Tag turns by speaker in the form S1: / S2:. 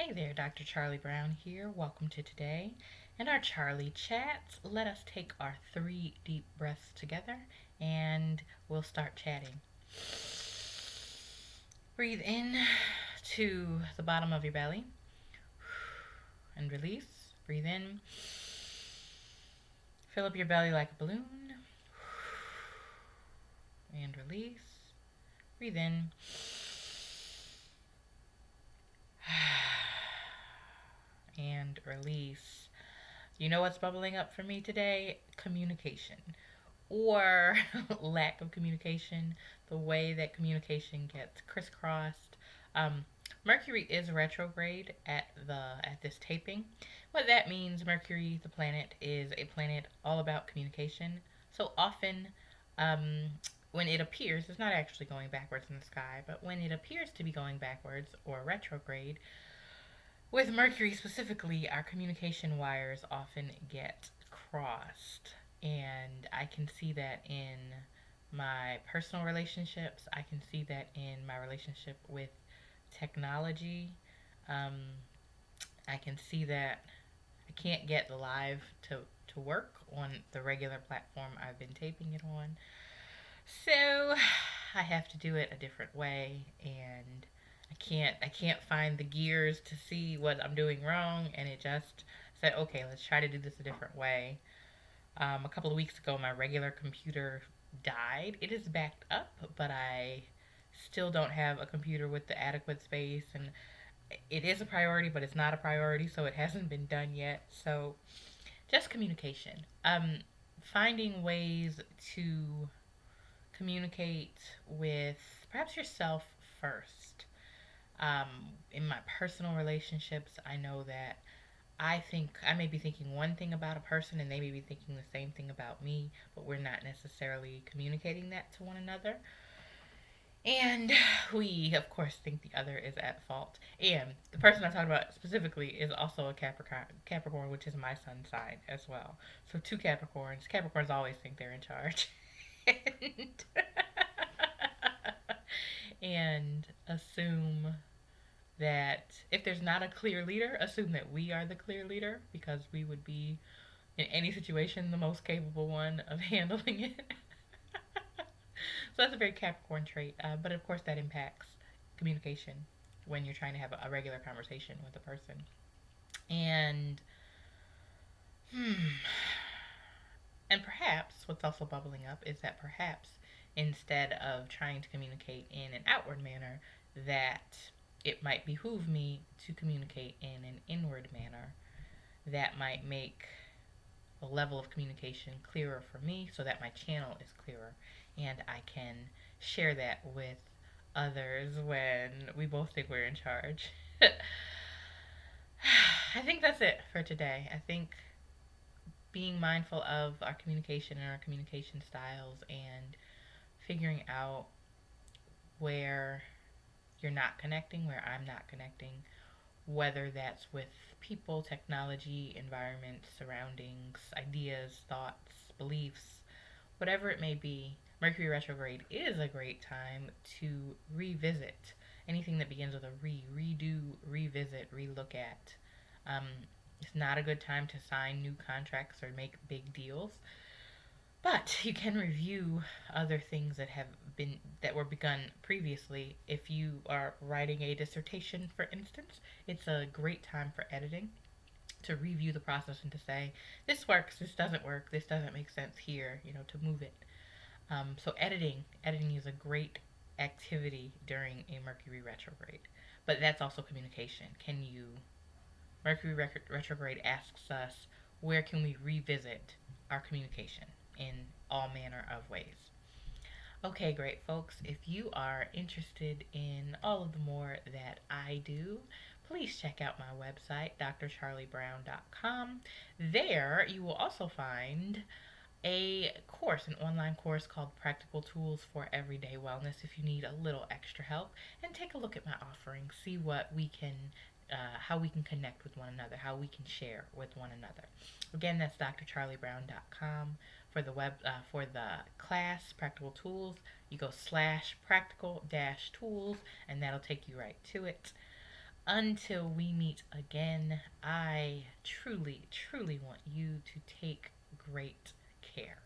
S1: Hey there, Dr. Charlie Brown here. Welcome to today and our Charlie chats. Let us take our 3 deep breaths together and we'll start chatting. Breathe in to the bottom of your belly and release. Breathe in. Fill up your belly like a balloon and release. Breathe in. And release. You know what's bubbling up for me today? Communication. Or lack of communication, the way that communication gets crisscrossed. Um, Mercury is retrograde at this taping. What that means, Mercury, the planet, is a planet all about communication. So often, um, when it appears, it's not actually going backwards in the sky, but when it appears to be going backwards or retrograde, with Mercury specifically, our communication wires often get crossed. And I can see that in my personal relationships. I can see that in my relationship with technology. Um, I can see that I can't get live to work on the regular platform I've been taping it on. So I have to do it a different way, and I can't find the gears to see what I'm doing wrong, and it just said, okay, let's try to do this a different way. A couple of weeks ago, my regular computer died. It is backed up, but I still don't have a computer with the adequate space, and it is a priority, but it's not a priority, so it hasn't been done yet. So just communication. Finding ways to communicate with perhaps yourself first. In my personal relationships, I know that I may be thinking one thing about a person and they may be thinking the same thing about me, but we're not necessarily communicating that to one another. And we, of course, think the other is at fault. And the person I'm talking about specifically is also a Capricorn, which is my sun sign as well. So two Capricorns. Capricorns always think they're in charge. and, and assume that if there's not a clear leader, assume that we are the clear leader because we would be, in any situation, the most capable one of handling it. So that's a very Capricorn trait. But of course, that impacts communication when you're trying to have a regular conversation with a person. And, hmm, and perhaps what's also bubbling up is that perhaps instead of trying to communicate in an outward manner, that it might behoove me to communicate in an inward manner that might make the level of communication clearer for me so that my channel is clearer and I can share that with others when we both think we're in charge. I think that's it for today. I think being mindful of our communication and our communication styles and figuring out where you're not connecting, where I'm not connecting, whether that's with people, technology, environment, surroundings, ideas, thoughts, beliefs, whatever it may be. Mercury retrograde is a great time to revisit anything that begins with a redo, revisit, relook at. Um, it's not a good time to sign new contracts or make big deals, but you can review other things that were begun previously. If you are writing a dissertation, for instance, it's a great time for editing to review the process and to say, this works, this doesn't work, this doesn't make sense here, to move it. So editing is a great activity during a Mercury retrograde. But that's also communication. Mercury retrograde asks us, where can we revisit our communication in all manner of ways? Okay, great folks. If you are interested in all of the more that I do, please check out my website, drcharliebrown.com. There you will also find an online course called Practical Tools for Everyday Wellness if you need a little extra help. And take a look at my offerings, see how we can connect with one another, how we can share with one another. Again, that's drcharliebrown.com. For the class Practical Tools, you go /practical-tools, and that'll take you right to it. Until we meet again, I truly, truly want you to take great care.